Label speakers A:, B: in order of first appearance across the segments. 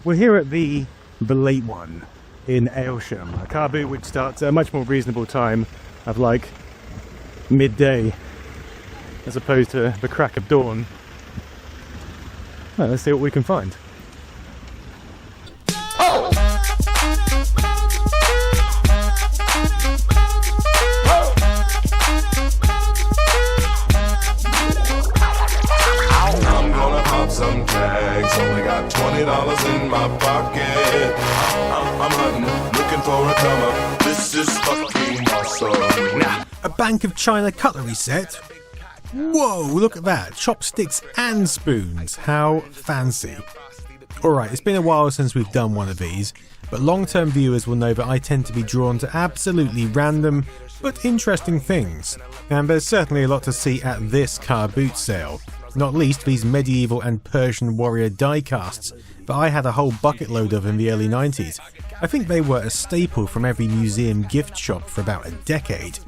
A: We're here at the late one in Aylsham, a car boot which starts at a much more reasonable time of like midday as opposed to the crack of dawn. Well, let's see what we can find.
B: Some tags, only got $20 in my pocket. I'm hunting, looking for a come up. This is fucking awesome.
C: Now, a bank of china cutlery set. Whoa, look at that. Chopsticks and spoons. How fancy. Alright, it's been a while since we've done one of these, but long-term viewers will know that I tend to be drawn to absolutely random but interesting things. And there's certainly a lot to see at this car boot sale. Not least these medieval and Persian warrior die casts that I had a whole bucket load of in the early 90s. I think they were a staple from every museum gift shop for about a decade.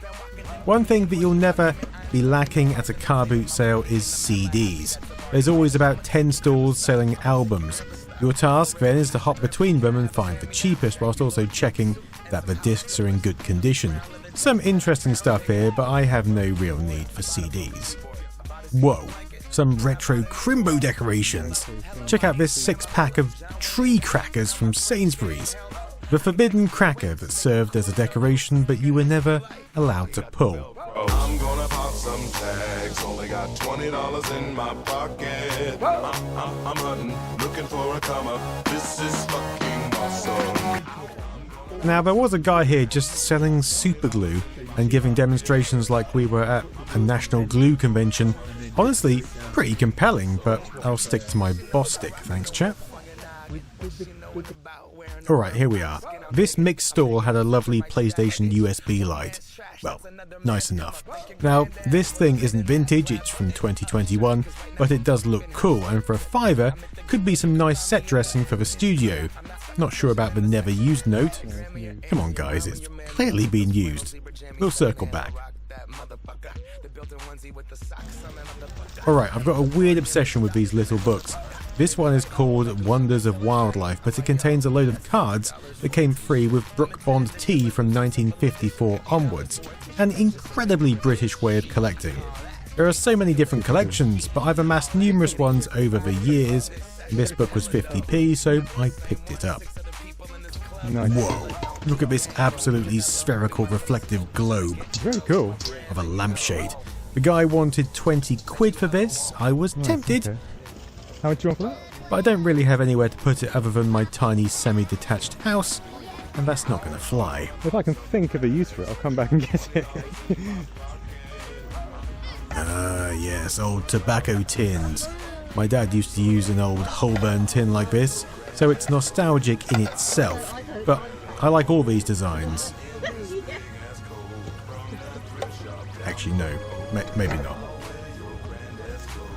C: One thing that you'll never be lacking at a car boot sale is CDs. There's always about 10 stalls selling albums. Your task then is to hop between them and find the cheapest whilst also checking that the discs are in good condition. Some interesting stuff here, but I have no real need for CDs. Whoa. Some retro crimbo decorations. Check out this 6-pack of tree crackers from Sainsbury's. The forbidden cracker that served as a decoration but you were never allowed to pull.
B: I'm gonna pop some tags, only got $20 in my pocket. I'm hunting, looking for a come up. This is fucking awesome.
C: Now there was a guy here just selling super glue and giving demonstrations like we were at a national glue convention. Honestly, pretty compelling, but I'll stick to my boss stick, thanks chap. Alright, here we are. This mixed stall had a lovely PlayStation USB light. Well, nice enough. Now, this thing isn't vintage, it's from 2021, but it does look cool, and for a $5, could be some nice set dressing for the studio. Not sure about the never used note. Come on guys, it's clearly been used. We'll circle back. Alright, I've got a weird obsession with these little books. This one is called Wonders of Wildlife, but it contains a load of cards that came free with Brooke Bond tea from 1954 onwards. An incredibly British way of collecting. There are so many different collections, but I've amassed numerous ones over the years. This book was 50p, so I picked it up.
A: Nice.
C: Whoa, look at this absolutely spherical reflective globe.
A: Very cool.
C: Of a lampshade. The guy wanted 20 quid for this. I was tempted.
A: Okay. How much do you want for that?
C: But I don't really have anywhere to put it other than my tiny semi-detached house, and that's not going to fly.
A: If I can think of a use for it, I'll come back and get it.
C: Ah, yes, old tobacco tins. My dad used to use an old Holborn tin like this, so it's nostalgic in itself. But I like all these designs. Actually, no. Maybe not.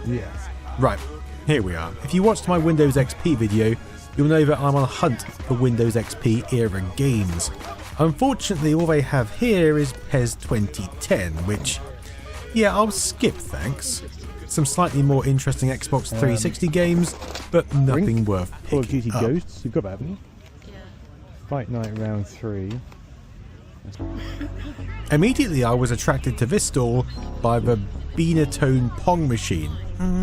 A: Yeah.
C: Right, here we are. If you watched my Windows XP video, you'll know that I'm on a hunt for Windows XP era games. Unfortunately, all they have here is PES 2010, which, yeah, I'll skip thanks. Some slightly more interesting Xbox 360 games, but nothing worth picking
A: Call of Duty
C: up.
A: Ghosts, you've got that, haven't you?
D: Yeah.
A: Fight Night Round 3.
C: Immediately I was attracted to this stall by the Beanatone Pong machine.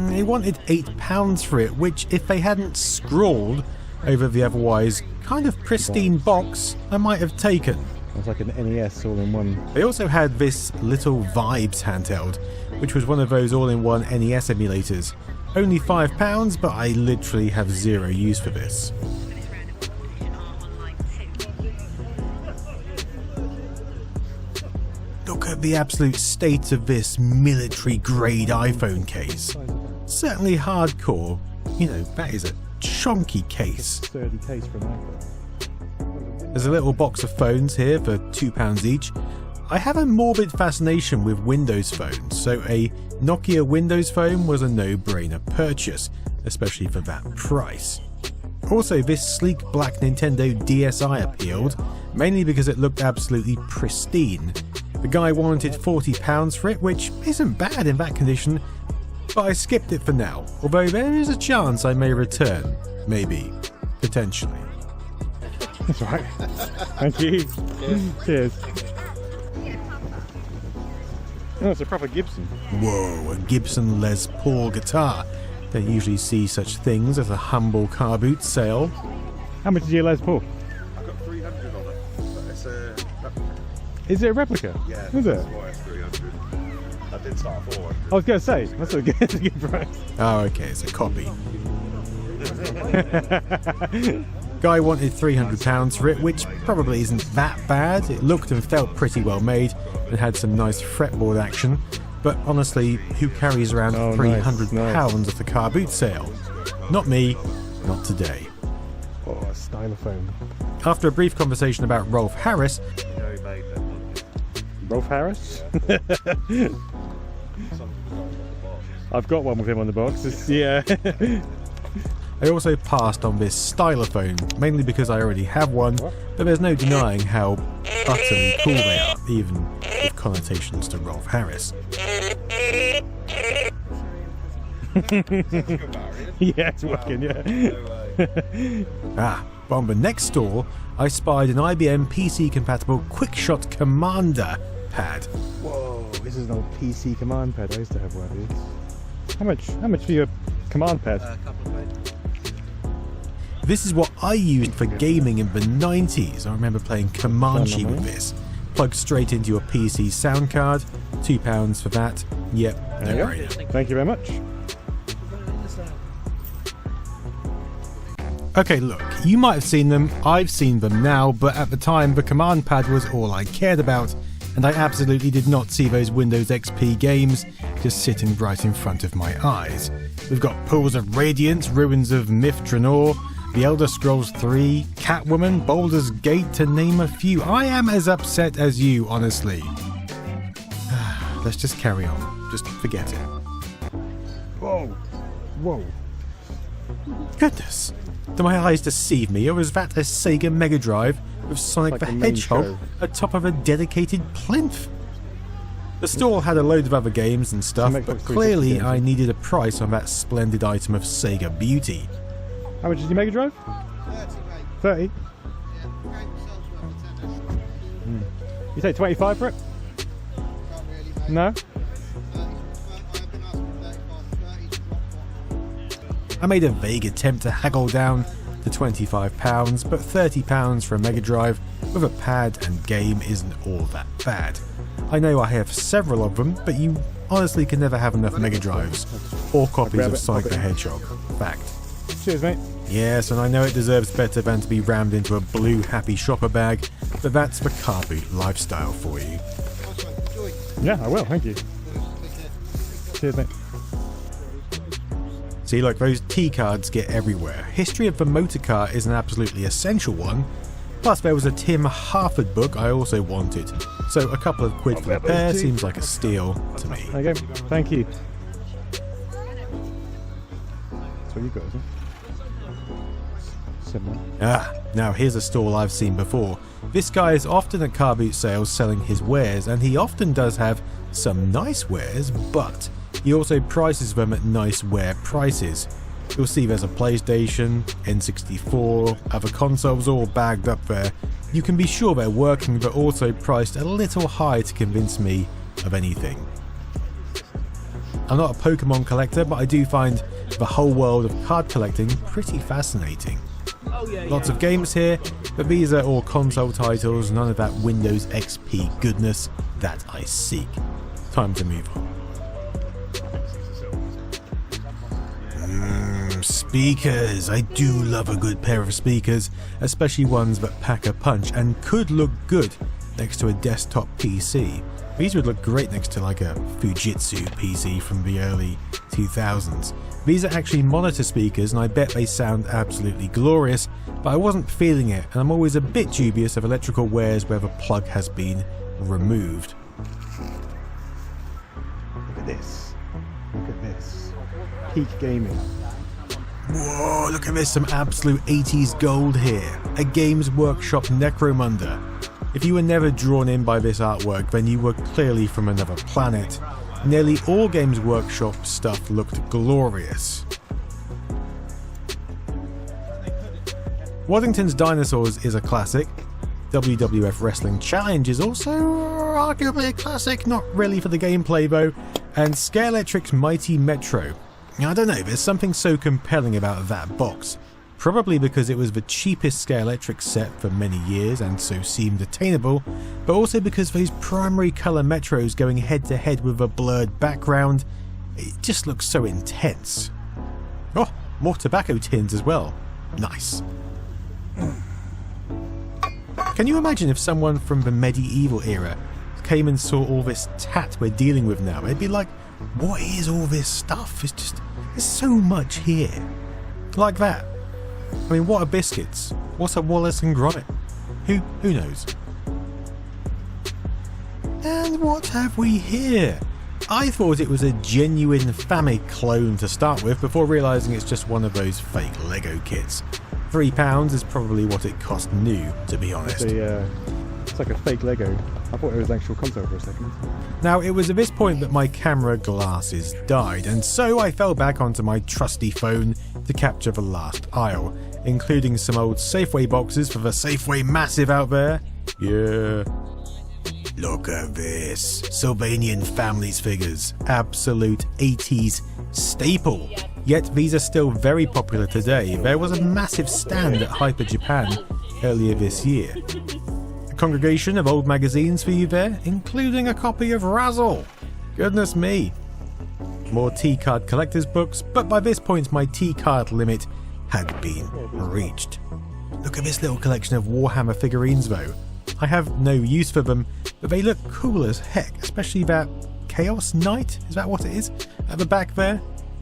C: They wanted £8 for it, which if they hadn't scrawled over the otherwise kind of pristine box, I might have taken.
A: It's like an NES all-in-one.
C: They also had this little Vibes handheld, which was one of those all-in-one NES emulators. Only £5, but I literally have zero use for this. Look at the absolute state of this military-grade iPhone case. Certainly hardcore. You know, that is a chonky case.
A: Sturdy case for an iPhone.
C: There's a little box of phones here for £2 each. I have a morbid fascination with Windows phones, so a Nokia Windows phone was a no-brainer purchase, especially for that price. Also, this sleek black Nintendo DSi appealed, mainly because it looked absolutely pristine. The guy wanted £40 for it, which isn't bad in that condition, but I skipped it for now, although there is a chance I may return. Maybe. Potentially.
A: That's right. Thank you. Cheers. Oh, it's a proper Gibson.
C: Whoa, a Gibson Les Paul guitar. Don't usually see such things at a humble car boot sale.
A: How much is your Les Paul?
D: I've got 300 on it, but it's a replica.
A: Is it a replica?
D: Yeah,
A: Is it?
D: that's why it's 300. I did start at 400.
A: I was going to say, that's a good price.
C: Oh, okay, it's a copy. Guy wanted £300 for it, which probably isn't that bad. It looked and felt pretty well made and had some nice fretboard action. But honestly, who carries around £300 at the car boot sale? Not me, not today.
A: Oh, a stylophone.
C: After a brief conversation about Rolf Harris,
A: Rolf Harris? I've got one with him on the box. Yeah.
C: I also passed on this stylophone, mainly because I already have one, but there's no denying how utterly cool they are, even with connotations to Rolf Harris.
A: Yeah, it's working, yeah.
C: But on the next stall, I spied an IBM PC-compatible QuickShot Commander pad.
A: Whoa, this is an old PC command pad. I used to have one of these. How much for your command pad?
D: A couple of quid.
C: This is what I used for gaming in the 90s. I remember playing Comanche with this. Plugged straight into your PC sound card, £2 for that. Yep,
A: There you go. Thank you very much.
C: Okay, look, you might have seen them, I've seen them now, but at the time the command pad was all I cared about, and I absolutely did not see those Windows XP games just sitting right in front of my eyes. We've got Pools of Radiance, Ruins of Myth-Draenor, The Elder Scrolls 3, Catwoman, Baldur's Gate, to name a few. I am as upset as you, honestly. Let's just carry on. Just forget it.
A: Whoa. Whoa.
C: Goodness. Do my eyes deceive me, or is that a Sega Mega Drive with Sonic
A: Like
C: the
A: the main
C: Hedgehog
A: show.
C: atop of a dedicated plinth? The stall had a load of other games and stuff,
A: Xbox
C: but
A: 360
C: clearly
A: games.
C: I needed a price on that splendid item of Sega beauty.
A: How much is your Mega Drive? 30. You say 25 for it? No?
C: I made a vague attempt to haggle down to £25, but £30 for a Mega Drive with a pad and game isn't all that bad. I know I have several of them, but you honestly can never have enough Mega Drives or copies
A: grab
C: of
A: it,
C: Sonic
A: pop
C: the
A: it in.
C: Hedgehog. Fact.
A: Cheers, mate.
C: Yes, and I know it deserves better than to be rammed into a blue happy shopper bag, but that's the car boot lifestyle for you.
A: Yeah, I will. Thank you. Cheers, mate.
C: See, look, those T cards get everywhere. History of the motor car is an absolutely essential one. Plus, there was a Tim Harford book I also wanted. So a couple of quid for the pair seems like a steal to me.
A: There you go. Thank you. That's what you got, isn't it? Similar.
C: Now here's a stall I've seen before. This guy is often at car boot sales selling his wares, and he often does have some nice wares, but he also prices them at nice wear prices. You'll see there's a PlayStation, N64, other consoles all bagged up there. You can be sure they're working, but also priced a little high to convince me of anything. I'm not a Pokemon collector, but I do find the whole world of card collecting pretty fascinating. Lots of games here, but these are all console titles, none of that Windows XP goodness that I seek. Time to move on. Speakers. I do love a good pair of speakers, especially ones that pack a punch and could look good next to a desktop PC. These would look great next to like a Fujitsu PC from the early 2000s. These are actually monitor speakers and I bet they sound absolutely glorious, but I wasn't feeling it and I'm always a bit dubious of electrical wares where the plug has been removed.
A: Look at this. Look at this. Peak gaming.
C: Whoa, look at this, some absolute 80s gold here. A Games Workshop Necromunda. If you were never drawn in by this artwork, then you were clearly from another planet. Nearly all Games Workshop stuff looked glorious. Waddington's Dinosaurs is a classic. WWF Wrestling Challenge is also arguably a classic, not really for the gameplay though. And Scalextric's Mighty Metro. I don't know, there's something so compelling about that box. Probably because it was the cheapest Scalextric set for many years and so seemed attainable, but also because those primary colour Metros going head to head with a blurred background, it just looks so intense. Oh, more tobacco tins as well. Nice. Can you imagine if someone from the medieval era came and saw all this tat we're dealing with now? They'd be like, what is all this stuff? There's so much here. Like that. I mean, what are biscuits? What's a Wallace and Gromit? Who knows? And what have we here? I thought it was a genuine Famicom clone to start with before realising it's just one of those fake Lego kits. £3 is probably what it cost new, to be honest.
A: It's like a fake Lego. I thought it was an actual console for a second.
C: Now, it was at this point that my camera glasses died, and so I fell back onto my trusty phone to capture the last aisle, including some old Safeway boxes for the Safeway massive out there. Yeah. Look at this. Sylvanian Families figures. Absolute 80s staple. Yet these are still very popular today. There was a massive stand at Hyper Japan earlier this year. A congregation of old magazines for you there, including a copy of Razzle. Goodness me. More T-card collector's books, but by this point my T-card limit had been reached. Look at this little collection of Warhammer figurines though. I have no use for them, but they look cool as heck, especially that Chaos Knight, is that what it is? At the back there?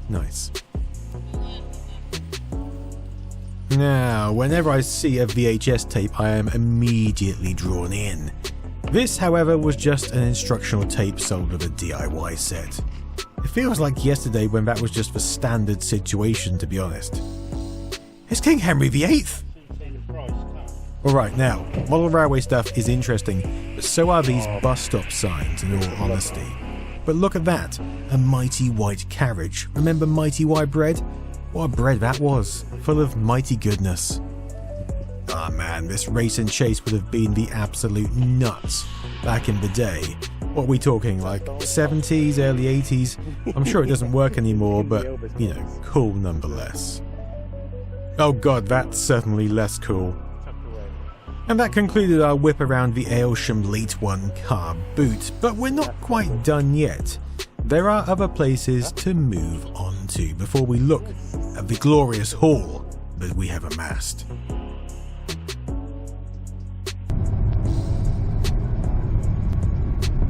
C: Nice. Now, whenever I see a VHS tape, I am immediately drawn in. This, however, was just an instructional tape sold with a DIY set. It feels like yesterday when that was just the standard situation, to be honest. It's King Henry VIII! Alright, now, model railway stuff is interesting, but so are these bus stop signs, in all honesty. But look at that, a mighty white carriage. Remember mighty white bread? What a bread that was, full of mighty goodness. Ah man, this race and chase would have been the absolute nuts back in the day. What are we talking, like 70s, early 80s? I'm sure it doesn't work anymore, but, you know, cool nonetheless. Oh god, that's certainly less cool. And that concluded our whip around the Aylsham Car Boot, but we're not quite done yet. There are other places to move on to before we look at the glorious haul that we have amassed.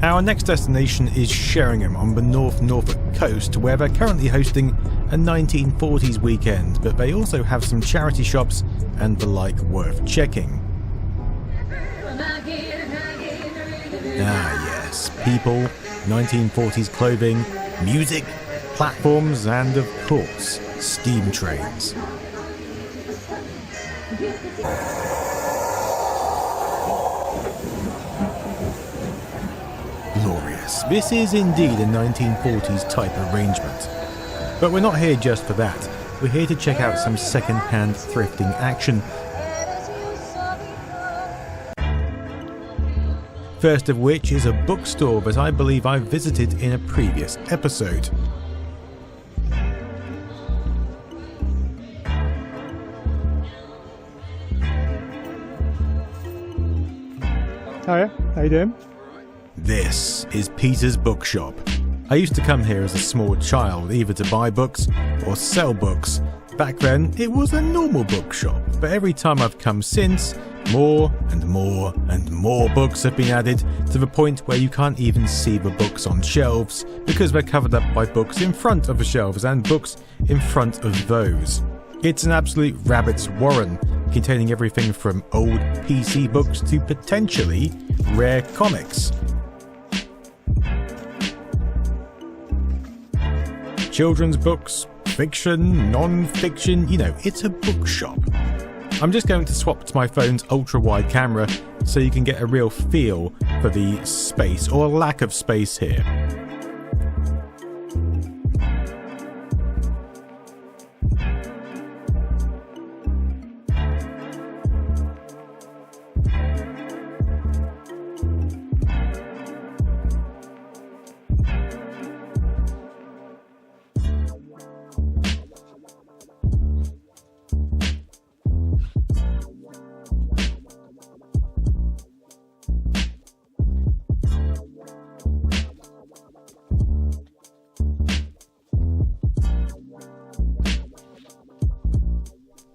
C: Our next destination is Sheringham on the North Norfolk coast, where they're currently hosting a 1940s weekend, but they also have some charity shops and the like worth checking. Ah yes, people, 1940s clothing, music, platforms, and of course, steam trains. Glorious. This is indeed a 1940s type arrangement. But we're not here just for that. We're here to check out some second-hand thrifting action. First of which is a bookstore that I believe I visited in a previous episode.
A: Hiya, how you doing?
C: This is Peter's Bookshop. I used to come here as a small child either to buy books or sell books. Back then it was a normal bookshop, but every time I've come since, more and more and more books have been added to the point where you can't even see the books on shelves because they're covered up by books in front of the shelves and books in front of those. It's an absolute rabbit's warren, containing everything from old PC books to potentially rare comics. Children's books, fiction, non-fiction, you know, it's a bookshop. I'm just going to swap to my phone's ultra-wide camera so you can get a real feel for the space, or lack of space here.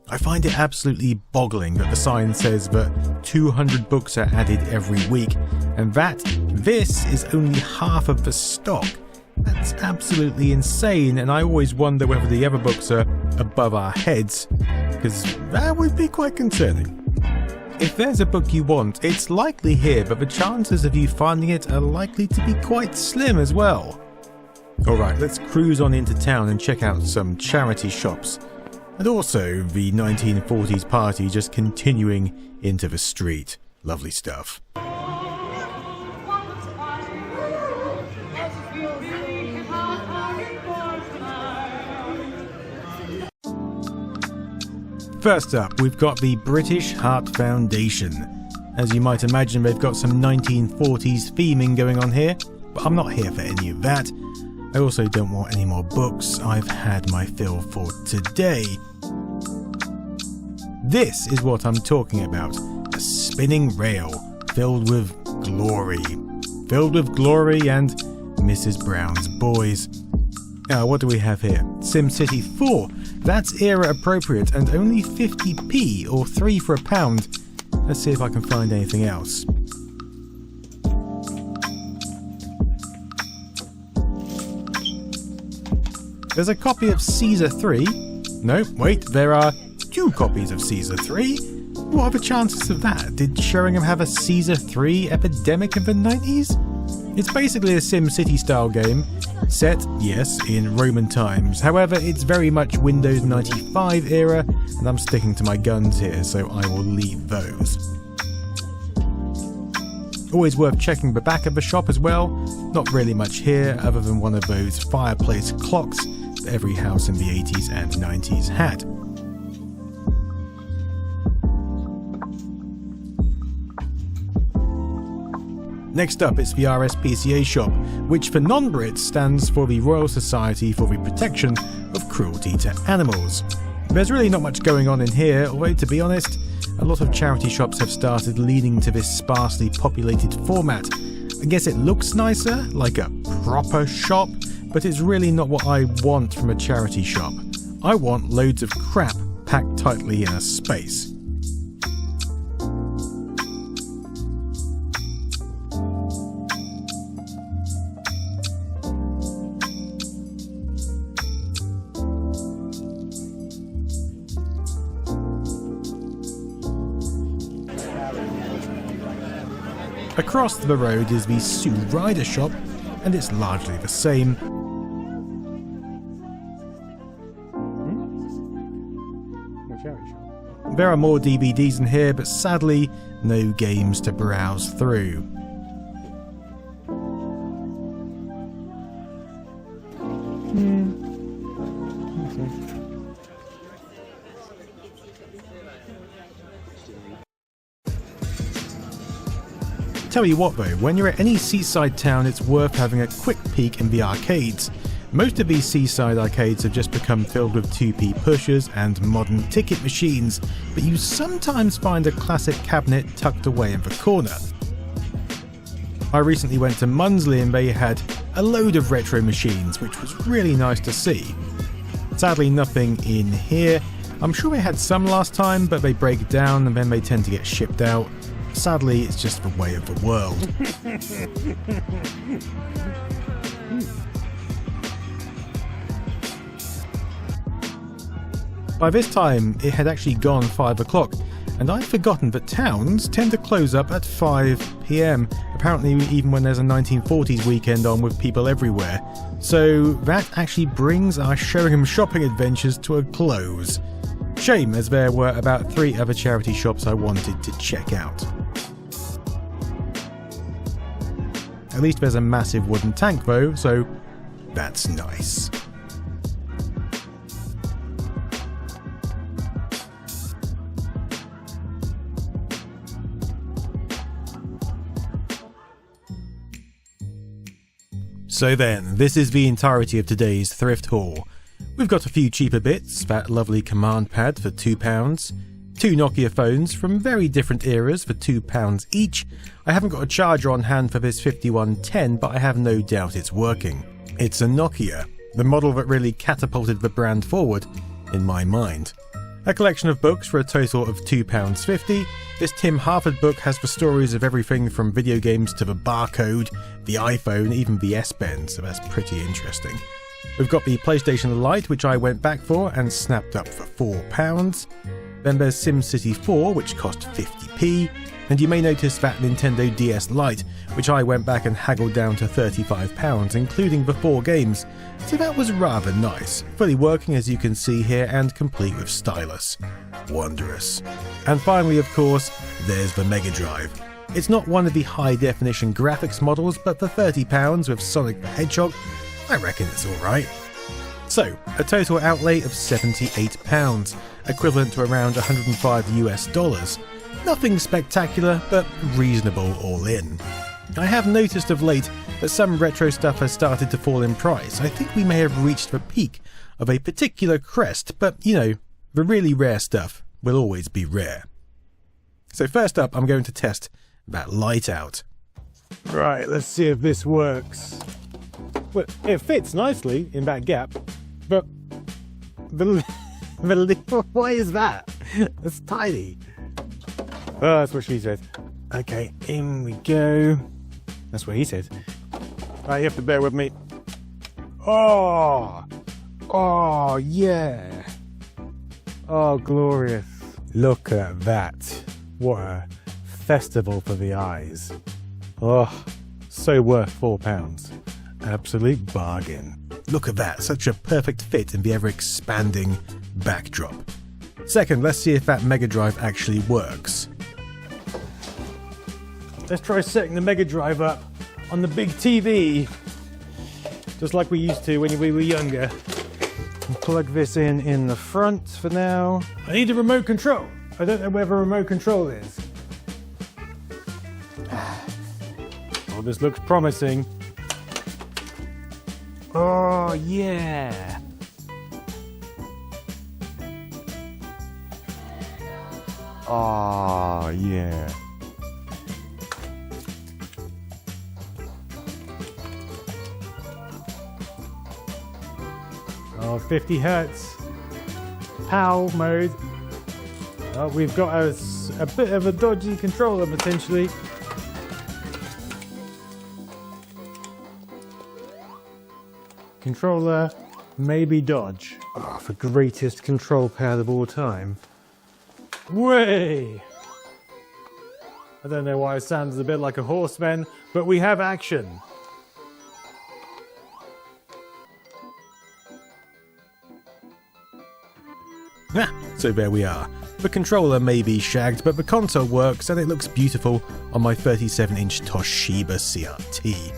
C: I find it absolutely boggling that the sign says that 200 books are added every week, and that this is only half of the stock. That's absolutely insane, and I always wonder whether the other books are above our heads, because that would be quite concerning. If there's a book you want, it's likely here, but the chances of you finding it are likely to be quite slim as well. Alright, let's cruise on into town and check out some charity shops. And also the 1940s party just continuing into the street. Lovely stuff. First up, we've got the British Heart Foundation. As you might imagine, they've got some 1940s theming going on here, but I'm not here for any of that. I also don't want any more books. I've had my fill for today. This is what I'm talking about. A spinning rail filled with glory. Filled with glory and Mrs. Brown's boys. Now, what do we have here? SimCity 4. That's era appropriate and only 50p or 3 for £1. Let's see if I can find anything else. There's a copy of Caesar 3. No, wait, there are 2 copies of Caesar 3. What are the chances of that? Did Sheringham have a Caesar 3 epidemic in the 90s? It's basically a SimCity style game, set, yes, in Roman times. However, it's very much Windows 95 era, and I'm sticking to my guns here, so I will leave those. Always worth checking the back of the shop as well. Not really much here, other than one of those fireplace clocks that every house in the 80s and 90s had. Next up, it's the RSPCA shop, which for non-Brits stands for the Royal Society for the Protection of Cruelty to Animals. There's really not much going on in here, although to be honest, a lot of charity shops have started leaning to this sparsely populated format. I guess it looks nicer, like a proper shop, but it's really not what I want from a charity shop. I want loads of crap packed tightly in a space. Across the road is the Sue Ryder shop, and it's largely the same. There are more DVDs in here, but sadly, no games to browse through. Tell you what though, when you're at any seaside town, it's worth having a quick peek in the arcades. Most of these seaside arcades have just become filled with 2p pushers and modern ticket machines, but you sometimes find a classic cabinet tucked away in the corner. I recently went to Munsley and they had a load of retro machines, which was really nice to see. Sadly, nothing in here. I'm sure they had some last time, but they break down and then they tend to get shipped out. Sadly, it's just the way of the world. By this time, it had actually gone 5 o'clock, And I'd forgotten that towns tend to close up at 5 PM, apparently even when there's a 1940s weekend on with people everywhere. So that actually brings our Sheringham shopping adventures to a close. Shame, as there were about 3 other charity shops I wanted to check out. At least there's a massive wooden tank though, so that's nice. So then, this is the entirety of today's thrift haul. We've got a few cheaper bits, that lovely command pad for £2, 2 Nokia phones from very different eras for £2 each. I haven't got a charger on hand for this 5110, but I have no doubt it's working. It's a Nokia, the model that really catapulted the brand forward, in my mind. A collection of books for a total of £2.50. This Tim Harford book has the stories of everything from video games to the barcode, the iPhone, even the S-Pen, so that's pretty interesting. We've got the PlayStation Lite, which I went back for and snapped up for £4. Then there's SimCity 4, which cost 50p. And you may notice that Nintendo DS Lite, which I went back and haggled down to £35, including the 4 games. So that was rather nice, fully working as you can see here and complete with stylus. Wondrous. And finally, of course, there's the Mega Drive. It's not one of the high-definition graphics models, but for £30 with Sonic the Hedgehog, I reckon it's alright. So, a total outlay of £78, equivalent to around $105 US. Nothing spectacular, but reasonable all in. I have noticed of late that some retro stuff has started to fall in price. I think we may have reached the peak of a particular crest, but you know, the really rare stuff will always be rare. So first up, I'm going to test that light out.
A: Right, let's see if this works. Well, it fits nicely in that gap, but what is that? It's tiny. Oh, that's what she said. Okay, in we go. That's what he said. Right, you have to bear with me. Oh, yeah. Oh, glorious. Look at that. What a festival for the eyes. Oh, so worth £4. Absolute bargain.
C: Look at that, such a perfect fit in the ever-expanding backdrop. Second, let's see if that Mega Drive actually works.
A: Let's try setting the Mega Drive up on the big TV, just like we used to when we were younger. And plug this in the front for now. I need a remote control. I don't know where the remote control is. Oh, this looks promising. Oh, yeah. Oh, yeah. Oh, 50 hertz. PAL mode. Oh, we've got a bit of a dodgy controller potentially. Controller, maybe dodge. Oh, the greatest control pad of all time. Way! I don't know why it sounds a bit like a horseman, but we have action.
C: So there we are. The controller may be shagged, but the console works and it looks beautiful on my 37-inch Toshiba CRT.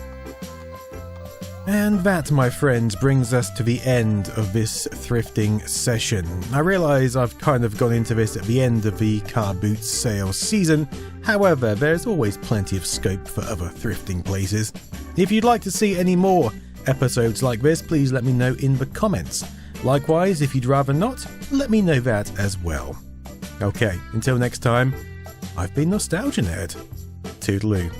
C: And that, my friends, brings us to the end of this thrifting session. I realise I've kind of gone into this at the end of the car boot sale season, however, there's always plenty of scope for other thrifting places. If you'd like to see any more episodes like this, please let me know in the comments. Likewise, if you'd rather not, let me know that as well. Okay, until next time, I've been Nostalgia Nerd. Toodaloo.